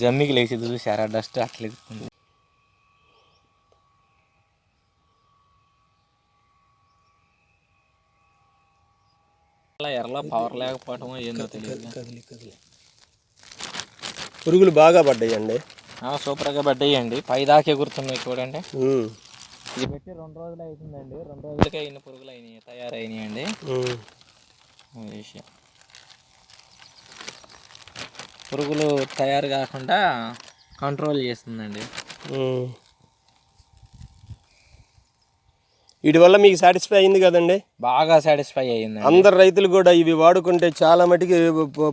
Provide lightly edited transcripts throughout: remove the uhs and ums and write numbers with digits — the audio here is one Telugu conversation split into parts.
జమ్మికి లేచి చూసారా డస్ట్ అట్లా ఎక్కుతుంది. ఎర్రలో పవర్ లేకపోవటం ఏందో తెలియదు. పురుగులు బాగా పడ్డాయండి, సూపర్గా పడ్డాయండి. పైదాకా ఎగురుతున్నాయి చూడండి. ఇది పెట్టి 2 రోజులు అవుతుందండి. 2 రోజులకే ఇన్ని పురుగులు అయినాయి, తయారైనాయండి. విషయం పురుగులు తయారు కాకుండా కంట్రోల్ చేస్తుందండి. వీటి వల్ల మీకు సాటిస్ఫై అయింది కదండి? బాగా సాటిస్ఫై అయ్యింది. అందరు రైతులు కూడా ఇవి వాడుకుంటే చాలా మటుకి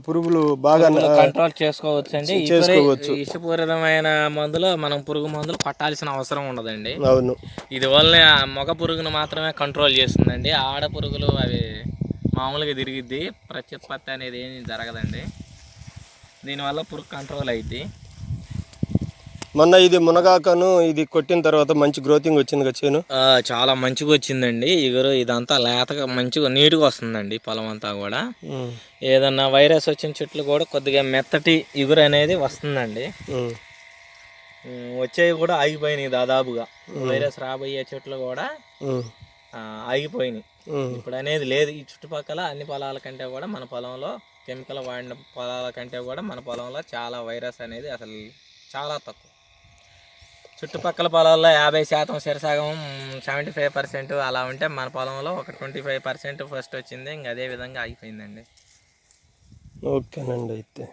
పురుగులు బాగా కంట్రోల్ చేసుకోవచ్చు అండి. విషపూరితమైన మందులు మనం పురుగు మందులు కొట్టాల్సిన అవసరం ఉండదండి. అవును, ఇది వల్ల మగ పురుగును మాత్రమే కంట్రోల్ చేస్తుందండి. ఆడ పురుగులు అవి మామూలుగా తిరిగిద్ది, ప్రత్యుత్పత్తి అనేది ఏమి జరగదండి. దీనివల్ల పురుగు కంట్రోల్ అయింది. మొన్న ఇది మునగాకను ఇది కొట్టిన తర్వాత మంచి గ్రోతింగ్ వచ్చింది కదా చేను? చాలా మంచిగా వచ్చిందండి. ఇగురు ఇదంతా లేతగా మంచిగా నీట్గా వస్తుందండి పొలం అంతా కూడా. ఏదన్నా వైరస్ వచ్చిన చెట్లు కూడా కొద్దిగా మెత్తటి ఇగురు అనేది వస్తుందండి. వచ్చేవి కూడా ఆగిపోయినాయి దాదాపుగా. వైరస్ రాబోయే చెట్లు కూడా ఆగిపోయినాయి. ఇప్పుడు అనేది లేదు. ఈ చుట్టుపక్కల అన్ని పొలాల కంటే కూడా మన పొలంలో కెమికల్ వాడిన పొలాల కంటే కూడా మన పొలంలో చాలా వైరస్ అనేది అసలు చాలా తక్కువ. చుట్టుపక్కల పొలాల్లో 50% సిరసగం 75% అలా ఉంటే మన పొలంలో ఒక 25% ఫస్ట్ వచ్చింది. ఇంక అదే విధంగా ఆగిపోయిందండి. ఓకేనండి. అయితే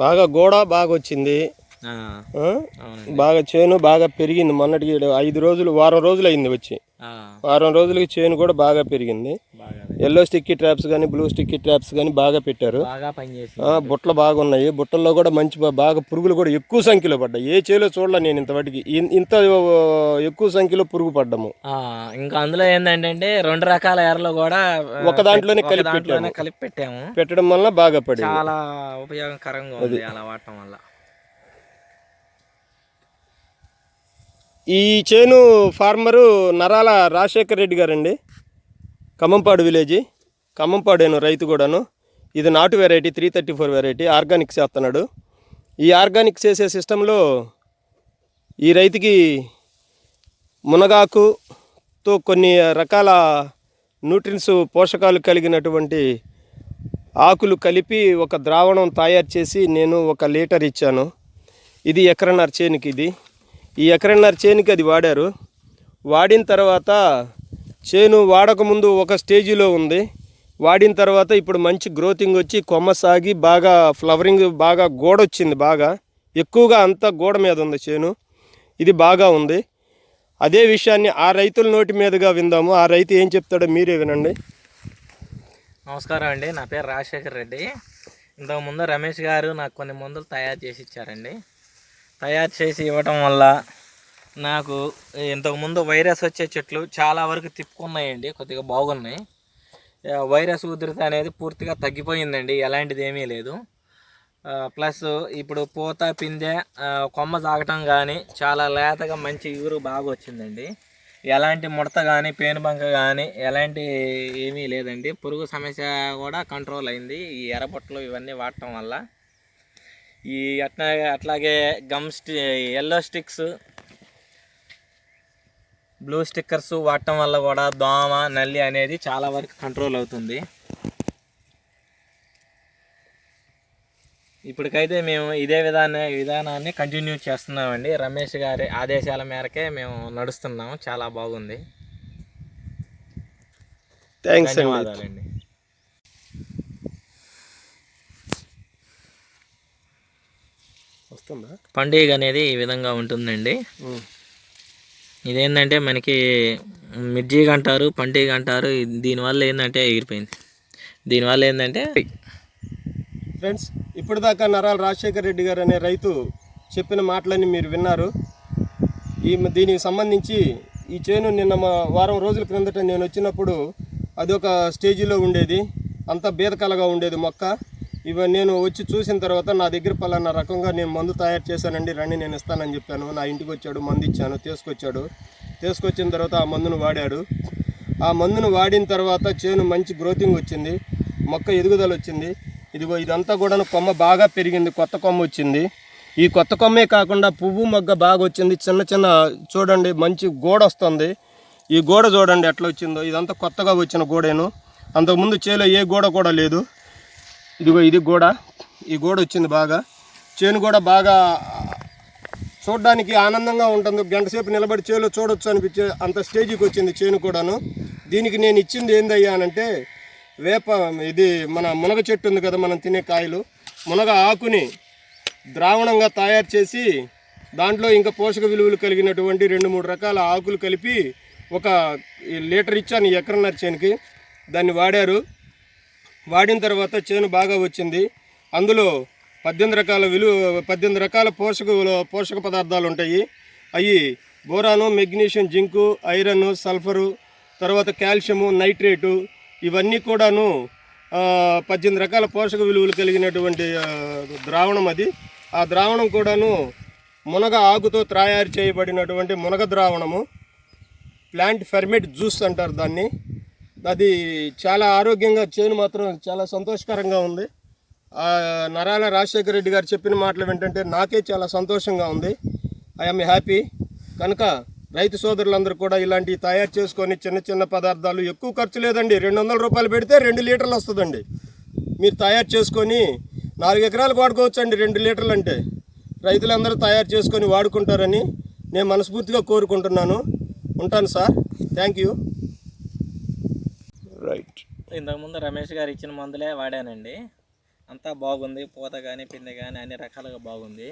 బాగా గోడ బాగా వచ్చింది, బాగా చేను బాగా పెరిగింది. మొన్నటికి 5 రోజులు వారం రోజులు అయింది వచ్చి. వారం రోజులకి చేను కూడా బాగా పెరిగింది. ఎల్లో స్టిక్కీ ట్రాప్స్ కానీ బ్లూ స్టిక్కీ ట్రాప్స్ కానీ బాగా పెట్టారు. బుట్టలు బాగున్నాయి. బుట్టల్లో కూడా మంచి బాగా పురుగులు కూడా ఎక్కువ సంఖ్యలో పడ్డాయి. ఏ చేలో చూడలే నేను ఇంతవాటికి ఇంత ఎక్కువ సంఖ్యలో పురుగు పడ్డాము. ఇంకా అందులో ఏంటంటే 2 రకాల ఎర్రలు కూడా ఒక దాంట్లోనే కలిపి పెట్టాము. పెట్టడం వల్ల బాగా పడి చాలా ఉపయోగకరంగా ఉంది అలా వాడటం వల్ల. ఈ చేను ఫార్మరు నరాల రాజశేఖర్ రెడ్డి గారండి, ఖమ్మంపాడు విలేజ్, ఖమ్మంపాడేను రైతు కూడాను. ఇది నాటు వెరైటీ 334 వెరైటీ ఆర్గానిక్ చేస్తున్నాడు. ఈ ఆర్గానిక్ చేసే సిస్టంలో ఈ రైతుకి మునగాకుతో కొన్ని రకాల న్యూట్రిన్స్ పోషకాలు కలిగినటువంటి ఆకులు కలిపి ఒక ద్రావణం తయారు చేసి నేను 1 లీటర్ ఇచ్చాను. ఇది ఎకరన్నర చేనుకి. ఈ ఎకరన్నర చేనుకి అది వాడారు. వాడిన తర్వాత చేను వాడకముందు ఒక స్టేజీలో ఉంది. వాడిన తర్వాత ఇప్పుడు మంచి గ్రోతింగ్ వచ్చి కొమ్మ సాగి బాగా ఫ్లవరింగ్ బాగా గోడొచ్చింది. బాగా ఎక్కువగా అంతా గోడ మీద ఉంది చేను. ఇది బాగా ఉంది. అదే విషయాన్ని ఆ రైతుల నోటి మీదుగా విందాము. ఆ రైతు ఏం చెప్తాడో మీరే వినండి. నమస్కారం అండి, నా పేరు రాజశేఖర్ రెడ్డి. ఇంతకుముందు రమేష్ గారు నాకు కొన్ని మందులు తయారు చేసి ఇచ్చారండి. తయారు చేసి ఇవ్వటం వల్ల నాకు ఇంతకుముందు వైరస్ వచ్చే చెట్లు చాలా వరకు తిప్పుకున్నాయండి, కొద్దిగా బాగున్నాయి. వైరస్ ఉధృతి అనేది పూర్తిగా తగ్గిపోయిందండి, ఎలాంటిది ఏమీ లేదు. ప్లస్ ఇప్పుడు పూత పిందె కొమ్మ సాగటం కానీ చాలా లేతగా మంచి ఇగురు బాగా వచ్చిందండి. ఎలాంటి ముడత కానీ పేనుబంక కానీ ఎలాంటి ఏమీ లేదండి. పురుగు సమస్య కూడా కంట్రోల్ అయింది ఈ ఎర్రబొట్టలు ఇవన్నీ వాడటం వల్ల. ఈ అట్లాగే ఎల్లో స్టిక్స్ బ్లూ స్టిక్కర్స్ వాడటం వల్ల కూడా దోమ నల్లి అనేది చాలా వరకు కంట్రోల్ అవుతుంది. ఇప్పటికైతే మేము ఇదే విధానాన్ని కంటిన్యూ చేస్తున్నామండి. రమేష్ గారి ఆదేశాల మేరకే మేము నడుస్తున్నాము. చాలా బాగుంది. ధన్యవాదాలండి. పండుగ అనేది ఈ విధంగా ఉంటుందండి. ఇదేంటంటే మనకి మిర్జీగా అంటారు, పండుగ అంటారు. దీనివల్ల ఏంటంటే ఎగిరిపోయింది. దీనివల్ల ఏంటంటే ఫ్రెండ్స్, ఇప్పటిదాకా నరాల రాజశేఖర్ రెడ్డి గారు అనే రైతు చెప్పిన మాటలన్నీ మీరు విన్నారు. దీనికి సంబంధించి ఈ చేను నిన్న వారం రోజుల క్రిందట నేను వచ్చినప్పుడు అదొక స్టేజీలో ఉండేది, అంతా బీదకలగా ఉండేది మొక్క. నేను వచ్చి చూసిన తర్వాత నా దగ్గర పలానా రకంగా నేను మందు తయారు చేశానండి, రండి నేను ఇస్తానని చెప్పాను. నా ఇంటికి వచ్చాడు, మందు ఇచ్చాను, తీసుకొచ్చిన తర్వాత ఆ మందును వాడాడు. ఆ మందును వాడిన తర్వాత చేను మంచి గ్రోతింగ్ వచ్చింది. మొక్క ఎదుగుదల వచ్చింది. ఇదిగో ఇదంతా కూడా కొమ్మ బాగా పెరిగింది, కొత్త కొమ్మ వచ్చింది. ఈ కొత్త కొమ్మే కాకుండా పువ్వు మొగ్గ బాగా వచ్చింది. చిన్న చిన్న చూడండి మంచి గోడ వస్తుంది. ఈ గోడ చూడండి ఎట్లా వచ్చిందో. ఇదంతా కొత్తగా వచ్చిన గోడేను. అంతకుముందు చేలో ఏ గోడ కూడా లేదు. ఇదిగో ఇది గోడ, ఈ గోడ వచ్చింది బాగా. చేను కూడా బాగా చూడడానికి ఆనందంగా ఉంటుంది. గంట సేపు నిలబడి చేలో చూడొచ్చు అనిపించే అంత స్టేజ్కి వచ్చింది చేను కూడాను. దీనికి నేను ఇచ్చింది ఏందయ్యా అంటే ఇది మన మునగ చెట్టు ఉంది కదా, మనం తినే కాయలు, మునగ ఆకుని ద్రావణంగా తయారు చేసి దాంట్లో ఇంకా పోషక విలువలు కలిగినటువంటి 2-3 రకాల ఆకులు కలిపి 1 లీటర్ ఇచ్చాను ఎకరన్నర చేనుకి. దాన్ని వాడారు. వాడిన తర్వాత చేను బాగా వచ్చింది. అందులో 18 రకాల పోషక పదార్థాలు ఉంటాయి. అవి బోరాను, మెగ్నీషియం, జింకు, ఐరన్, సల్ఫరు, తర్వాత కాల్షియము, నైట్రేటు, ఇవన్నీ కూడాను 18 రకాల పోషక విలువలు కలిగినటువంటి ద్రావణం అది. ఆ ద్రావణం కూడాను మునగ ఆకుతో తయారు చేయబడినటువంటి మునగ ద్రావణము, ప్లాంట్ ఫెర్మెంట్ జ్యూస్ అంటారు దాన్ని. అది చాలా ఆరోగ్యంగా, చేను మాత్రం చాలా సంతోషకరంగా ఉంది. నరాల రాజశేఖర రెడ్డి గారు చెప్పిన మాటలు ఏంటంటే నాకే చాలా సంతోషంగా ఉంది. I'm happy. కనుక రైతు సోదరులందరూ కూడా ఇలాంటివి తయారు చేసుకొని చిన్న చిన్న పదార్థాలు, ఎక్కువ ఖర్చు లేదండి, 200 రూపాయలు పెడితే 2 లీటర్లు వస్తుందండి. మీరు తయారు చేసుకొని 4 ఎకరాలకు వాడుకోవచ్చండి 2 లీటర్లు అంటే. రైతులందరూ తయారు చేసుకొని వాడుకుంటారని నేను మనస్ఫూర్తిగా కోరుకుంటున్నాను. ఉంటాను సార్, థ్యాంక్ యూ. రైట్. ఇంతకుముందు రమేష్ గారు ఇచ్చిన మందులే వాడానండి. అంతా బాగుంది, పూత కానీ పిందె కానీ అన్ని రకాలుగా బాగుంది.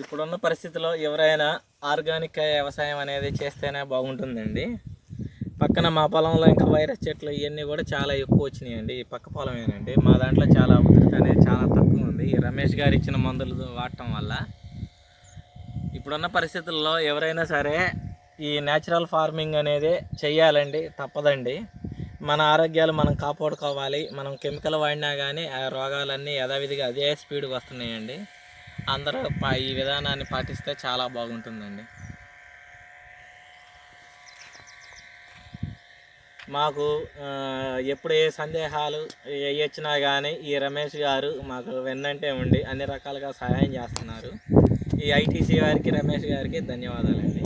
ఇప్పుడున్న పరిస్థితిలో ఎవరైనా ఆర్గానిక్ వ్యవసాయం అనేది చేస్తేనే బాగుంటుందండి. పక్కన మా పొలంలో ఇంకా వైరస్ చెట్లు ఇవన్నీ కూడా చాలా ఎక్కువ వచ్చినాయండి. ఈ పక్క పొలమేనండి. మా దాంట్లో చాలా ఉధృతి అనేది చాలా తక్కువ ఉంది ఈ రమేష్ గారు ఇచ్చిన మందులు వాడటం వల్ల. ఇప్పుడున్న పరిస్థితుల్లో ఎవరైనా సరే ఈ న్యాచురల్ ఫార్మింగ్ అనేది చెయ్యాలండి, తప్పదండి. మన ఆరోగ్యాలు మనం కాపాడుకోవాలి. మనం కెమికల్ వాడినా కానీ ఆ రోగాలన్నీ యథావిధిగా అదే స్పీడ్గా వస్తున్నాయండి. అందరూ ఈ విధానాన్ని పాటిస్తే చాలా బాగుంటుందండి. మాకు ఎప్పుడు ఏ సందేహాలు వచ్చినా కానీ ఈ రమేష్ గారు మాకు వెన్నంటే ఉండి అన్ని రకాలుగా సహాయం చేస్తున్నారు. ఈ ఐటీసీ వారికి, రమేష్ గారికి ధన్యవాదాలండి.